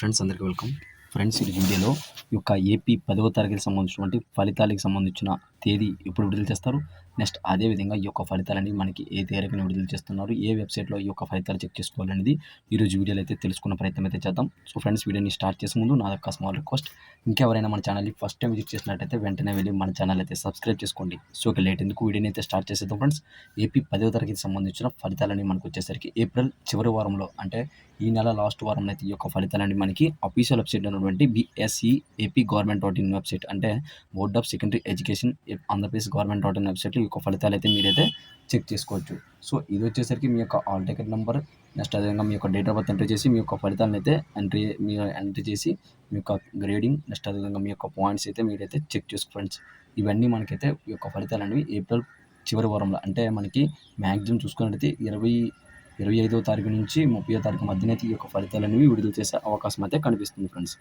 Friends అందరికీ welcome. Friends ఈ వీడియోలో ఈ యొక్క ఏపీ 10వ తరగతికి సంబంధించినటువంటి ఫలితాలకు సంబంధించిన తేదీ ఎప్పుడు విడుదల చేస్తారు, నెక్స్ట్ అదేవిధంగా ఈ యొక్క ఫలితాలని మనకి ఏ తేదీన విడుదల చేస్తున్నారు, ఏ వెబ్సైట్లో ఈ యొక్క ఫలితాలు చెక్ చేసుకోవాలనేది ఈరోజు వీడియోలో అయితే తెలుసుకున్న ప్రయత్నం అయితే చేద్దాం. సో ఫ్రెండ్స్, వీడియోని స్టార్ట్ చేసే ముందు నా యొక్క స్మాల్ రిక్వెస్ట్, ఇంకెవరైనా మన ఛానల్ని ఫస్ట్ టైం విజిట్ చేసినట్టయితే వెంటనే వెళ్ళి మన ఛానల్ అయితే సబ్స్క్రైబ్ చేసుకోండి. సో ఇక లేట్ ఎందుకు వీడియోని అయితే స్టార్ట్ చేసేద్దాం. ఫ్రెండ్స్, ఏపీ 10వ తరగతికి సంబంధించిన ఫలితాలని మనకు వచ్చేసరికి ఏప్రిల్ చివరి వారంలో, అంటే ఈ నెల లాస్ట్ వారంలో అయితే ఈ యొక్క ఫలితాలని మనకి అఫీషియల్ వెబ్సైట్ ఉన్నటువంటి బిఎస్ఈ ఏపీ గవర్నమెంట్.in వెబ్సైట్, అంటే board of secondary education Andhra Pradesh government వెబ్సైట్లో ఈ యొక్క ఫలితాలు అయితే మీరైతే చెక్ చేసుకోవచ్చు. సో ఇది వచ్చేసరికి మీ యొక్క ఆల్ టికెట్ నెంబర్, నెక్స్ట్ అదేవిధంగా మీ యొక్క డేట్ ఆఫ్ బర్త్ ఎంట్రీ చేసి మీ యొక్క ఫలితాలను అయితే ఎంట్రీ చేసి మీ యొక్క గ్రేడింగ్, నెక్స్ట్ అదేవిధంగా మీ యొక్క పాయింట్స్ అయితే మీరైతే చెక్ చేసుకో ఫ్రెండ్స్. ఇవన్నీ మనకైతే ఈ యొక్క ఫలితాలు అనేవి ఏప్రిల్ చివరి వారంలో, అంటే మనకి మ్యాక్సిమం చూసుకున్నట్టయితే 25వ తారీఖు నుంచి 30వ తారీఖు మధ్యన అయితే ఈ యొక్క ఫలితాలు అనేవి విడుదల చేసే అవకాశం అయితే కనిపిస్తుంది ఫ్రెండ్స్.